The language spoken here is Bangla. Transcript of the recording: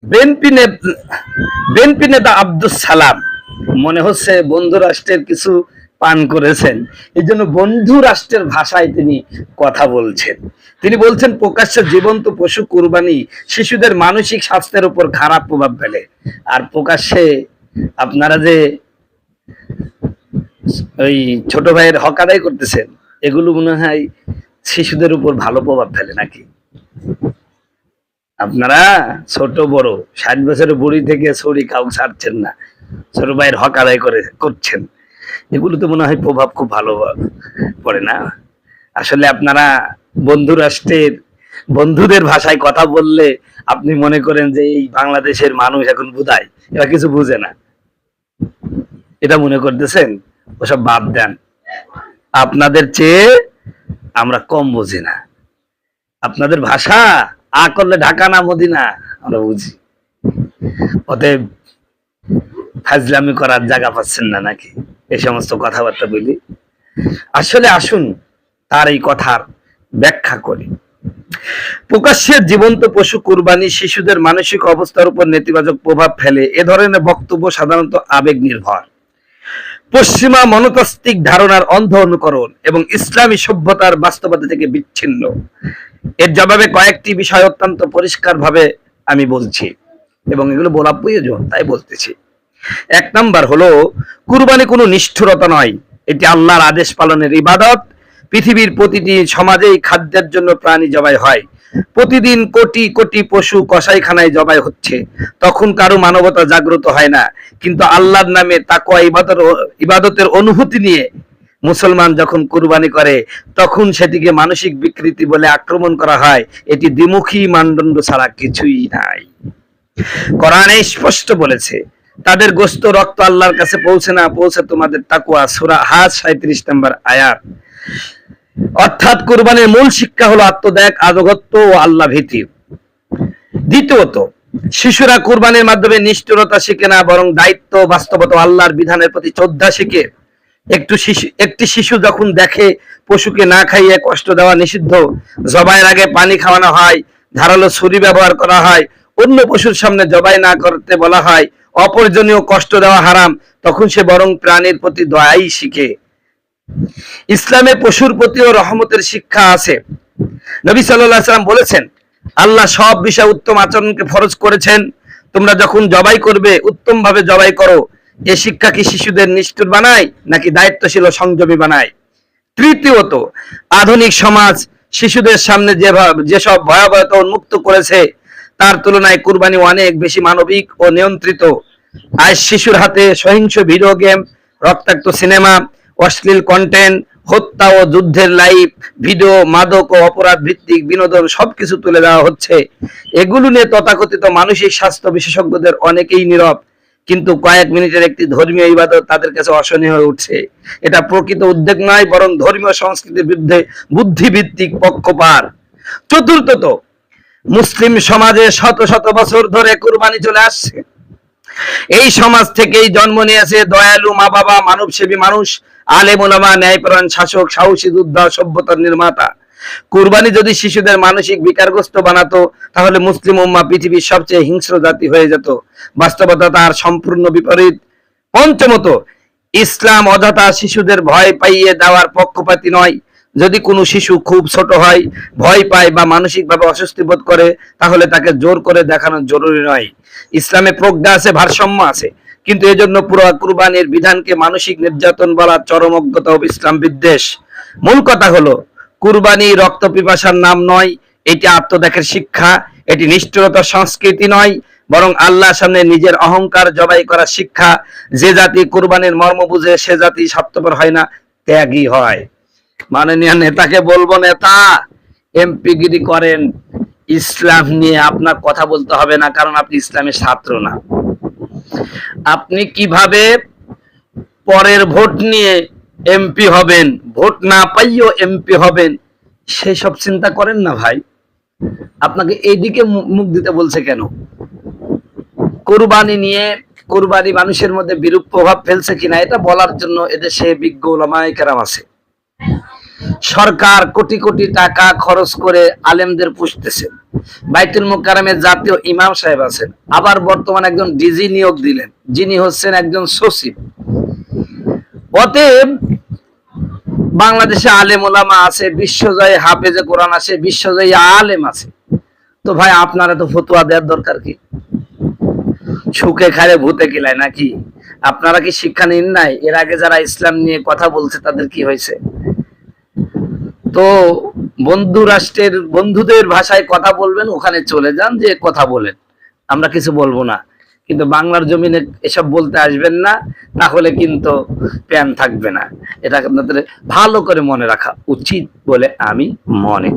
বিএনপি নেতা আব্দুস সালাম মনে হচ্ছে বন্ধু রাষ্ট্রের কিছু পান করেছেন, এই জন্য বন্ধু রাষ্ট্রের ভাষায় তিনি কথা বলছেন। তিনি বলছেন প্রকাশ্যে জীবন্ত পশু কুরবানি শিশুদের মানসিক স্বাস্থ্যের উপর খারাপ প্রভাব ফেলে। আর প্রকাশ্যে আপনারা যে ওই ছোট ভাইয়ের হক আদায় করতেছেন, এগুলো মনে হয় শিশুদের উপর ভালো প্রভাব ফেলে নাকি? আপনারা ছোট বড় 60 বছরের বুড়ি থেকে ছড়ি কাউ ছাড়ছেন না, ছোট ভাইয়ের হক আদায় করছেন। এগুলো তো মনে হয় প্রভাব খুব ভালো পড়ে না। আসলে আপনারা বন্ধু রাষ্ট্রের বন্ধুদের ভাষায় কথা বললে আপনি মনে করেন যে এই বাংলাদেশের মানুষ এখন বুঝায়, এরা কিছু বুঝে না, এটা মনে করতেছেন। ওসব বাদ দেন, আপনাদের চেয়ে আমরা কম বুঝি না। আপনাদের ভাষা আ করলে ঢাকা না মদিনা আমরা বুঝি। অতএব ফাজলামি করার জায়গা পাচ্ছেন না নাকি এই সমস্ত কথাবার্তা বলি? আসলে আসুন তার এই কথার ব্যাখ্যা করি। প্রকাশ্যে জীবন্ত পশু কুরবানি শিশুদের মানসিক অবস্থার উপর নেতিবাচক প্রভাব ফেলে, এ ধরনের বক্তব্য সাধারণত আবেগ নির্ভর, পশ্চিমা মনস্তাত্ত্বিক ধারণার অন্ধ অনুকরণ এবং ইসলামী সভ্যতার বাস্তবতা থেকে বিচ্ছিন্ন। এর জবাবে কয়েকটি বিষয় অত্যন্ত পরিষ্কারভাবে আমি বলছি, এবং এগুলো বলা প্রয়োজন তাই বলতেছি। 1 নাম্বার হলো, কুরবানি কোনো নিষ্ঠুরতা নয়, এটি আল্লাহর আদেশ পালনের ইবাদত। পৃথিবীর প্রতিটি সমাজেই খাদ্যের জন্য প্রাণী জবাই হয়, প্রতিদিন কোটি কোটি পশু কসাইখানায় জবাই হচ্ছে, তখন কারো মানবতা জাগ্রত হয় না। কিন্তু আল্লাহর নামে তাকওয়া ইবাদতের অনুভূতি নিয়ে মুসলমান যখন কুরবানি করে, তখন সেটিকে মানসিক বিকৃতি বলে আক্রমণ করা হয়। এটি দ্বিমুখী মানদণ্ড ছাড়া কিছুই নাই। কোরআনে স্পষ্ট বলেছে, তাদের গোশত রক্ত আল্লাহর কাছে পৌঁছে না, পৌঁছে তোমাদের তাকওয়া। সূরা হাজ 37 নম্বর আয়াত। অর্থাৎ কুরবানির মূল শিক্ষা হলো আত্মত্যাগ, আনুগত্য ও আল্লাহ ভীতি। দ্বিতীয়ত, শিশুরা কুরবানির মাধ্যমে নিষ্ঠুরতা শিখে না, বরং দায়িত্ব, বাস্তবতা, আল্লাহর বিধানের প্রতি শ্রদ্ধা শিখে। একটি শিশু যখন দেখে পশুকে না খাইয়ে কষ্ট দেওয়া নিষিদ্ধ, জবাইয়ের আগে পানি খাওয়ানো হয়, ধারালো ছুরি ব্যবহার করা হয়, অন্য পশুর সামনে জবাই না করতে বলা হয়, অপ্রয়োজনীয় কষ্ট দেওয়া হারাম, তখন সে বরং প্রাণীর প্রতি দয়াই শিখে। ইসলামে পশুর প্রতিও রহমতের শিক্ষা আছে। নবী সাল্লাল্লাহু আলাইহি ওয়াসাল্লাম বলেছেন, আল্লাহ সব বিষয়ে উত্তম আচরণকে ফরজ করেছেন, তোমরা যখন জবাই করবে উত্তম ভাবে জবাই করো। এ শিক্ষা কি শিশুদের নিষ্ঠুর বানায় নাকি দায়িত্বশীল ও সংযমী বানায়? তৃতীয়ত, আধুনিক সমাজ শিশুদের সামনে যেসব ভয়াবহতা উন্মুক্ত করেছে, তার তুলনায় কুরবানি অনেক বেশি মানবিক ও নিয়ন্ত্রিত। আজ শিশুর হাতে সহিংস ভিডিও গেম, রক্তাক্ত সিনেমা, অশ্লীল কন্টেন্ট, হত্যা ও যুদ্ধের লাইভ ভিডিও, মাদক ও অপরাধ ভিত্তিক বিনোদন সবকিছু তুলে দেওয়া হচ্ছে। এগুলো নিয়ে তথাকথিত মানসিক স্বাস্থ্য বিশেষজ্ঞদের অনেকেই নীরব, কিন্তু কয়েক মিনিটের একটি ধর্মীয় ইবাদত তাদের কাছে অসহনীয় হয়ে উঠছে। এটা প্রকৃত উদ্বেগ নয়, বরং ধর্মীয় সংস্কৃতির বিরুদ্ধে বুদ্ধিভিত্তিক পক্ষপাত। চতুর্থত, মুসলিম সমাজে শত শত বছর ধরে কুরবানি চলে আসছে। এই সমাজ থেকেই জন্ম নিয়েছে দয়ালু মা বাবা, মানবসেবী মানুষ, আলেম ওলামা, ন্যায়পরায়ণ শাসক, সাহসী যোদ্ধা, সভ্যতার নির্মাতা। কুরবানি যদি শিশুদের মানসিক বিকারগ্রস্ত বানাতো, তাহলে মুসলিম উম্মাহ পৃথিবীর সবচেয়ে হিংস্র জাতি হয়ে যেত। বাস্তবতা তার সম্পূর্ণ বিপরীত। পঞ্চমত, ইসলাম অযথা শিশুদের ভয় পাইয়ে দেওয়ার পক্ষপাতী নয়। যদি কোনো শিশু খুব ছোট হয়, ভয় পায় বা মানসিকভাবে অস্বস্তি বোধ করে, তাহলে তাকে জোর করে দেখানো জরুরি নয়। ইসলামে প্রজ্ঞা আছে, ভারসাম্য আছে, কিন্তু এজন্য পুরো কুরবানির বিধানকে মানসিক নির্যাতন বলা চরম অজ্ঞতা ও ইসলাম বিদ্বেষ। মূল কথা হলো, কুরবানি রক্ত পিপাসার নাম নয়, এটি আত্মত্যাগের শিক্ষা। এটি নিষ্ঠুরতার সংস্কৃতি নয়, বরং আল্লাহর সামনে নিজের অহংকার জবাই করার শিক্ষা। যে জাতি কুরবানির মর্ম বুঝে, সে জাতি স্বার্থপর হয় না, ত্যাগী হয়। মাননীয় নেতাকে বলবো, নেতা এমপিগিরি করেন, ইসলাম নিয়ে আপনার কথা বলতে হবে না, কারণ আপনি ইসলামের ছাত্র না। আপনি কিভাবে পরের ভোট নিয়ে এমপি হবেন, ভোট না পাইও এমপি হবেন, সেই সব চিন্তা করেন না ভাই। আপনাকে এইদিকে মুখ দিতে বলছে কেন? কুরবানি নিয়ে, কুরবানি মানুষের মধ্যে বিরূপ প্রভাব ফেলছে কিনা এটা বলার জন্য এদেশে বিজ্ঞ উলামায়ে কেরাম আছে। সরকার কোটি কোটি টাকা খরচ করে আলেমদের পুষতেছে, বাইতুল মুকাররমের জাতীয় ইমাম সাহেব আছেন, আবার বর্তমানে একজন ডিজি নিয়োগ দিলেন, যিনি হচ্ছেন একজন সচিব। অতএব বাংলাদেশে আলেম ওলামা আছে, বিশ্বজয়ী হাফেজে কোরআন আছে, বিশ্বজয়ী আলেম আছে। তো ভাই আপনারা তো ফতোয়া দেওয়ার দরকার কি? সুখে খায় ভূতে কিলায় নাকি? আপনারা কি শিক্ষা নিন নাই? এর আগে যারা ইসলাম নিয়ে কথা বলছে তাদের কি হয়েছে? তো বন্ধু রাষ্ট্রের বন্ধুদের ভাষায় কথা বলবেন, ওখানে চলে যান, যে কথা বলেন, আমরা কিছু বলবো না, কিন্তু বাংলার জমিনে এসব বলতে আসবেন না, তাহলে কিন্তু প্যান থাকবে না। এটা আপনাদের ভালো করে মনে রাখা উচিত বলে আমি মনে করি।